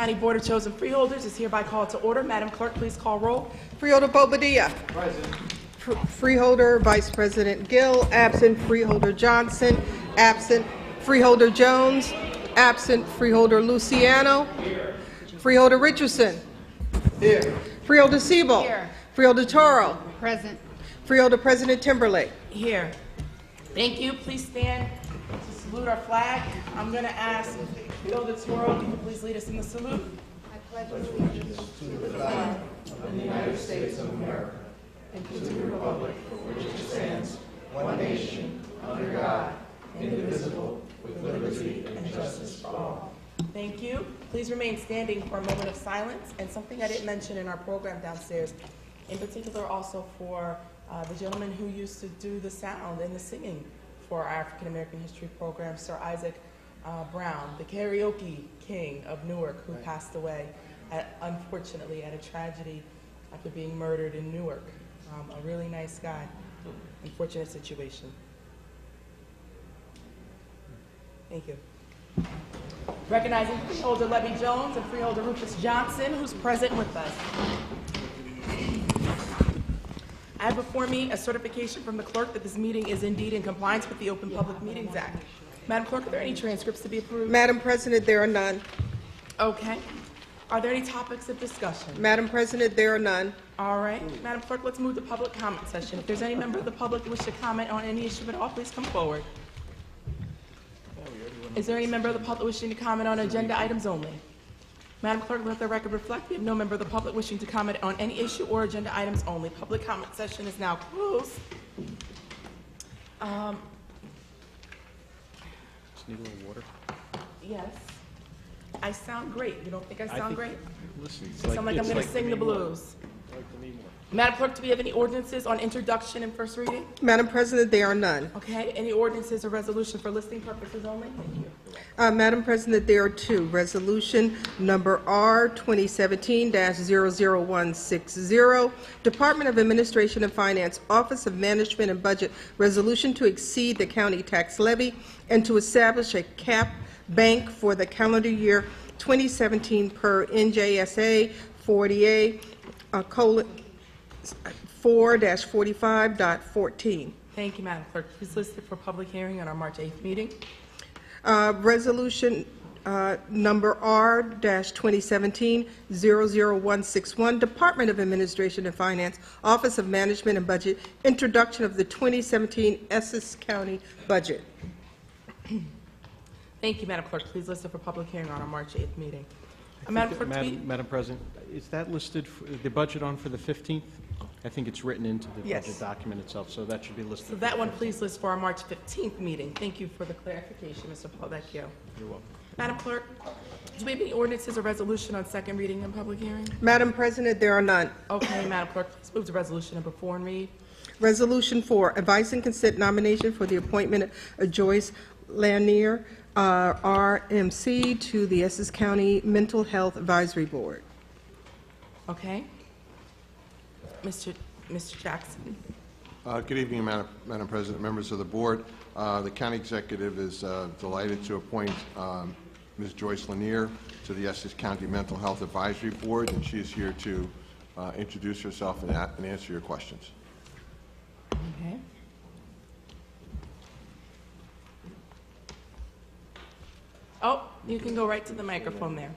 County Board of Chosen Freeholders is hereby called to order. Madam Clerk, please call roll. Freeholder Bobadilla. Present. Freeholder Vice President Gill, absent. Freeholder Johnson, absent. Freeholder Jones, absent. Freeholder Luciano. Here. Freeholder Richardson. Here. Freeholder Siebel. Here. Freeholder Toro. Present. Freeholder President Timberlake. Here. Thank you. Please stand to salute our flag. I'm going to ask Freeholder Toro, can you please lead us in the salute? I pledge allegiance to the flag of the United States of America and to the republic for which it stands, one nation, under God, indivisible, with liberty and justice for all. Thank you. Please remain standing for a moment of silence. And something I didn't mention in our program downstairs, in particular also for the gentleman who used to do the sound and the singing for our African American History program, Sir Isaac Brown, the karaoke king of Newark, who passed away, unfortunately, at a tragedy after being murdered in Newark. A really nice guy. Unfortunate situation. Thank you. Recognizing Freeholder Levy Jones and Freeholder Rufus Johnson, who's present with us. I have before me a certification from the clerk that this meeting is indeed in compliance with the Open Public Meetings Act. Madam Clerk, are there any transcripts to be approved? Madam President, there are none. Okay. Are there any topics of discussion? Madam President, there are none. All right. Madam Clerk, let's move to public comment session. If there's any member of the public who wishes to comment on any issue at all, please come forward. Is there any member of the public wishing to comment on agenda items only? Madam Clerk, let the record reflect we have no member of the public wishing to comment on any issue or agenda items only. Public comment session is now closed. Just need a little water. Yes. I sound great. You don't think I sound great? Listen, I sound like I'm going to sing the blues. Madam Clerk, do we have any ordinances on introduction and first reading? Madam President, there are none. Okay. Any ordinances or resolution for listing purposes only? Thank you. Madam President, there are two. Resolution number R 2017-00160, Department of Administration and Finance, Office of Management and Budget, resolution to exceed the county tax levy and to establish a cap bank for the calendar year 2017 per NJSA 4-45.14. Thank you, Madam Clerk. Please list it for public hearing on our March 8th meeting. Resolution number R-2017-00161, Department of Administration and Finance, Office of Management and Budget, introduction of the 2017 Essex County budget. Thank you, Madam Clerk. Please list it for public hearing on our March 8th meeting. Madam Clerk, Madam President, is that listed, the budget on for the 15th? I think it's written into the Yes. budget document itself, so that should be listed. so that one please list for our March 15th meeting. Thank you for the clarification, Mr. Paulvecchio. You're welcome. Madam Clerk, do we have any ordinances or resolution on second reading and public hearing? Madam President, there are none. Okay, Madam Clerk, please move to resolution number 4 and read. Resolution 4, advice and consent nomination for the appointment of Joyce Lanier, RMC, to the Essex County Mental Health Advisory Board. Okay. Mr. Jackson. Good evening, Madam President, members of the board. The county executive is delighted to appoint Ms. Joyce Lanier to the Essex County Mental Health Advisory Board, and she is here to introduce herself and answer your questions. Okay. Oh, you can go right to the microphone there.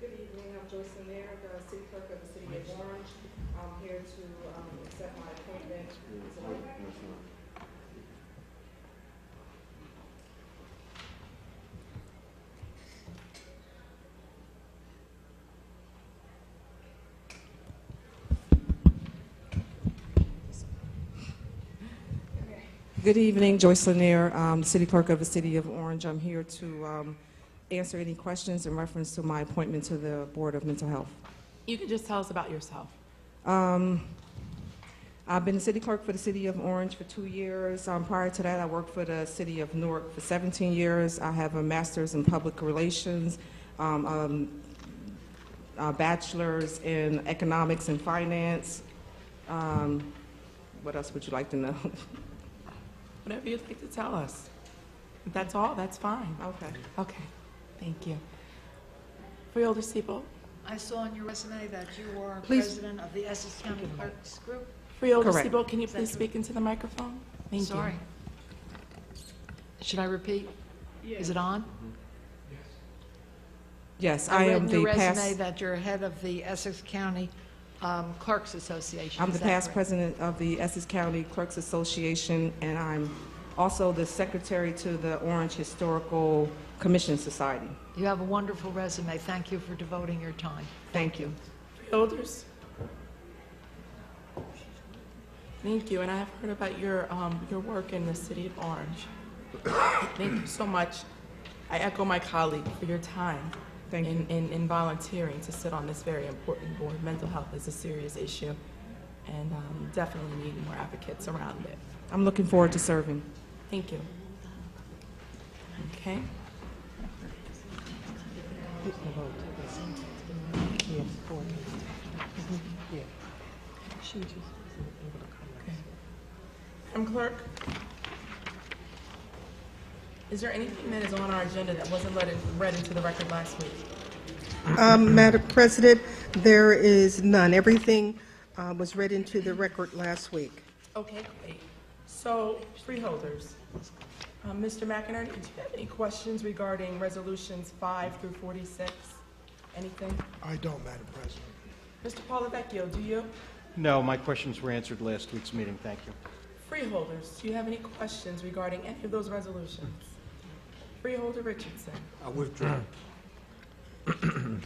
Good evening, I'm Joyce Lanier, the City Clerk of the City of Orange. I'm here to accept my appointment. Good evening, Joyce Lanier, City Clerk of the City of Orange. I'm here to answer any questions in reference to my appointment to the Board of Mental Health. You can just tell us about yourself. I've been the City Clerk for the City of Orange for 2 years. Prior to that, I worked for the City of Newark for 17 years. I have a master's in public relations, a bachelor's in economics and finance. What else would you like to know? Whatever you'd like to tell us. If that's all, that's fine. Okay. Okay. Thank you. Freeholder Siebel. I saw on your resume that you are Please. president of the Essex County Clerks Group. Freeholder Correct. Siebel, can you please speak into the microphone? Thank you. Sorry. Should I repeat? Is it on? Yes, I I read am in your the resume past, that you're head of the Essex County Clerks Association. I'm Is the that past correct? president of the Essex County Clerks Association, and I'm also the secretary to the Orange Historical Commission Society. You have a wonderful resume. Thank you for devoting your time. Thank you. Freeholders. Thank you, and I have heard about your work in the city of Orange. Thank you so much. I echo my colleague for your time Thank you. in volunteering to sit on this very important board. Mental health is a serious issue, and definitely need more advocates around it. I'm looking forward to serving. Thank you. Okay. Madam Clerk, is there anything that is on our agenda that wasn't read into the record last week? Madam President, there is none. Everything was read into the record last week. Okay, great. So, freeholders, Mr. McInerney, do you have any questions regarding resolutions 5 through 46? Anything? I don't, Madam President. Mr. Polavecchio, do you? No, my questions were answered last week's meeting. Thank you. Freeholders, do you have any questions regarding any of those resolutions? Freeholder Richardson. I withdraw. Okay.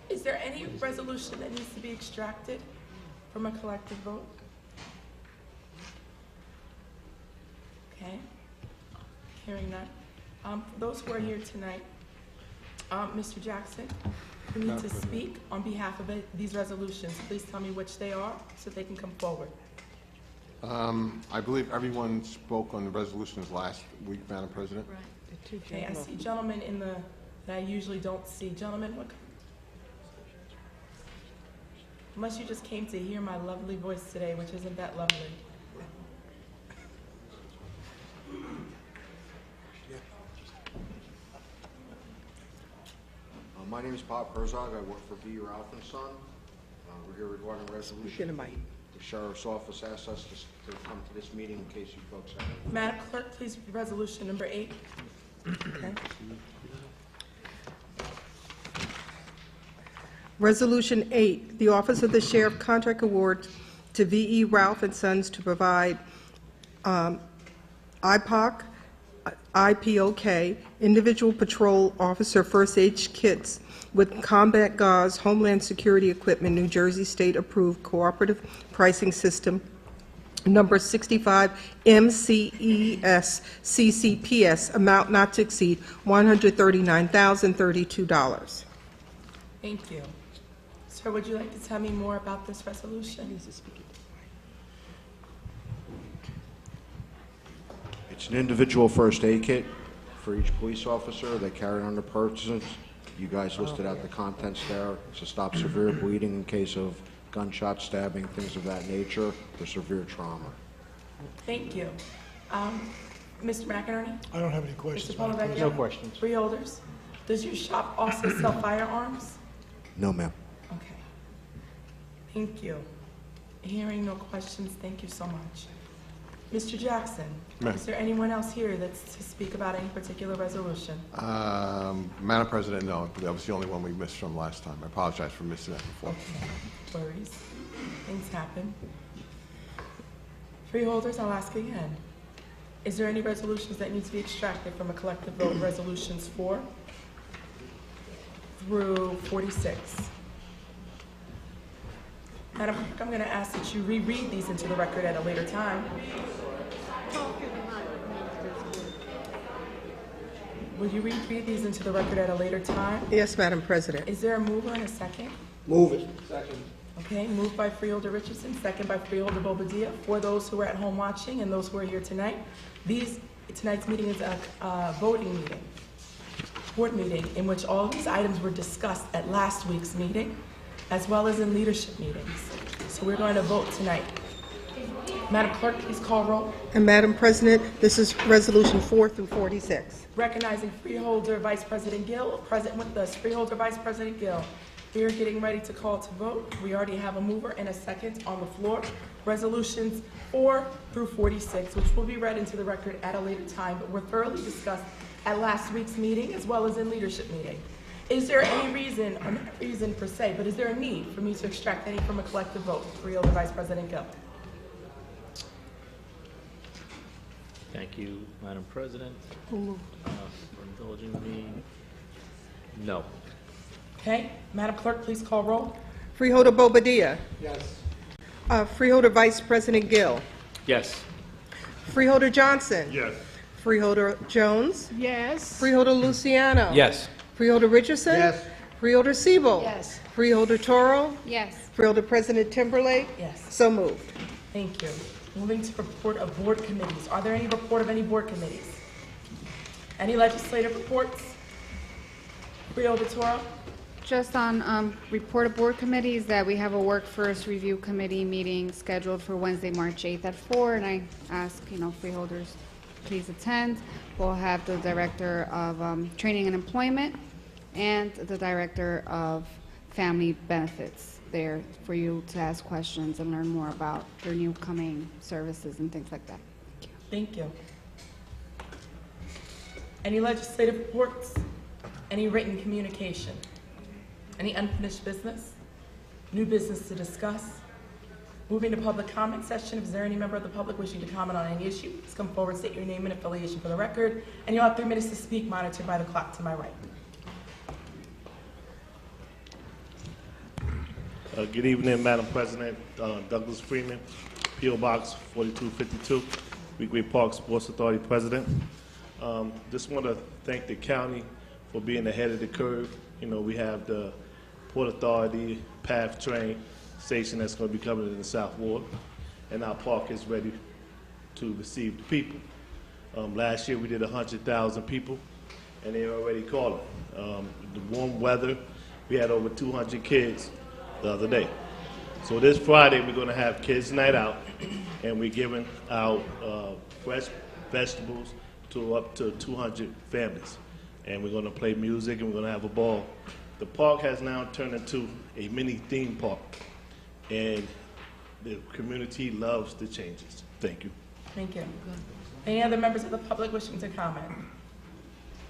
Is there any resolution that needs to be extracted from a collective vote? Okay. Hearing none. For those who are here tonight, Mr. Jackson, who need to speak on behalf of these resolutions, please tell me which they are so they can come forward. I believe everyone spoke on the resolutions last week, Madam President. Okay, I see gentlemen that I usually don't see. Gentlemen, unless you just came to hear my lovely voice today, which isn't that lovely. My name is Bob Herzog. I work for B. Ralph & Son. We're here regarding a resolution. The Sheriff's Office asked us to come to this meeting in case you folks have any. Madam Clerk, please read resolution number 8. Okay. Resolution 8, the Office of the Sheriff Contract Award to V.E. Ralph & Sons to provide IPOC, IPOK, Individual Patrol Officer First Aid Kits with Combat Gauze, Homeland Security Equipment, New Jersey State Approved Cooperative Pricing System, number 65 MCES CCPS, amount not to exceed $139,032. Thank you. Sir, would you like to tell me more about this resolution? It's an individual first aid kit for each police officer. They carry it on their purses. You guys listed out the contents there. It's to stop severe bleeding in case of gunshot, stabbing, things of that nature, or severe trauma. Thank you. Mr. McInerney? I don't have any Mr. questions, Madam President. No questions. Freeholders? Does your shop also sell firearms? No, ma'am. Okay. Thank you. Hearing no questions, thank you so much. Mr. Jackson, Ma'am. is there anyone else here that's to speak about any particular resolution? Madam President, no, that was the only one we missed from last time. I apologize for missing that before. Okay, no worries. Things happen. Freeholders, I'll ask again. Is there any resolutions that need to be extracted from a collective vote, resolutions 4 through 46? Madam Clerk, I'm going to ask that you reread these into the record at a later time. Will you reread these into the record at a later time? Yes, Madam President. Is there a mover and a second? Move it. Second. Okay, moved by Freeholder Richardson, second by Freeholder Bobadilla. For those who are at home watching and those who are here tonight, tonight's meeting is a voting meeting, board meeting, in which all these items were discussed at last week's meeting, as well as in leadership meetings. So we're going to vote tonight. Madam Clerk, please call roll. And Madam President, this is Resolution 4 through 46. Recognizing Freeholder Vice President Gill, present with us. Freeholder Vice President Gill. We are getting ready to call to vote. We already have a mover and a second on the floor. Resolutions 4 through 46, which will be read into the record at a later time, but were thoroughly discussed at last week's meeting as well as in leadership meeting. Is there any reason, or not reason per se, but is there a need for me to extract any from a collective vote? Freeholder Vice President Gill. Thank you, Madam President, for indulging me. No. Okay, Madam Clerk, please call roll. Freeholder Bobadilla. Yes. Freeholder Vice President Gill. Yes. Freeholder Johnson. Yes. Freeholder Jones. Yes. Freeholder Luciano. Yes. Freeholder Richardson. Yes. Freeholder Siebel. Yes. Freeholder Toro. Yes. Freeholder President Timberlake. Yes. So moved. Thank you. Moving to report of board committees. Are there any report of any board committees? Any legislative reports? Freeholder Toro? Just on report of board committees, that we have a workforce review committee meeting scheduled for Wednesday, March 8th at 4, and I ask, freeholders, please attend. We'll have the Director of Training and Employment and the Director of Family Benefits there for you to ask questions and learn more about their new coming services and things like that. Thank you. Any legislative reports? Any written communication? Any unfinished business? New business to discuss? Moving to public comment session. Is there any member of the public wishing to comment on any issue? Please come forward, state your name and affiliation for the record, and you'll have 3 minutes to speak, monitored by the clock to my right. Good evening, Madam President. Douglas Freeman, P.O. Box 4252, Weequahic Park Sports Authority President. Just want to thank the county for being ahead of the curve. We have the Port Authority PATH train station that's going to be coming in the South Ward, and our park is ready to receive the people. Last year we did 100,000 people, and they're already calling. The warm weather, we had over 200 kids the other day. So this Friday we're going to have Kids Night Out, and we're giving out fresh vegetables to up to 200 families. And we're going to play music and we're going to have a ball. The park has now turned into a mini theme park, and the community loves the changes. Thank you. Thank you. Any other members of the public wishing to comment?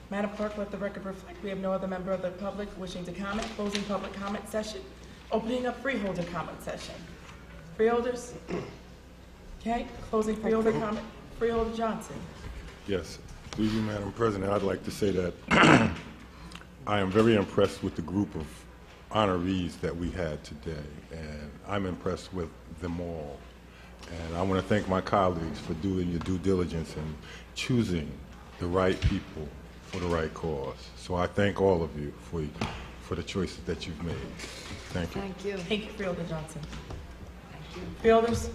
Madam Clerk, let the record reflect we have no other member of the public wishing to comment. Closing public comment session. Opening up freeholder comment session. Freeholders? Okay, closing freeholder comment. Freeholder Johnson. Yes. Through you, Madam President, I'd like to say that I am very impressed with the group of honorees that we had today, and I'm impressed with them all. And I want to thank my colleagues for doing your due diligence and choosing the right people for the right cause. So I thank all of you for the choices that you've made. Thank you. Thank you. Thank you, Freeholder Johnson. Freeholders?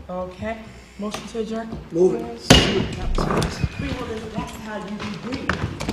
Okay. Motion to adjourn? Move it. Freeholders, that's how you debrief.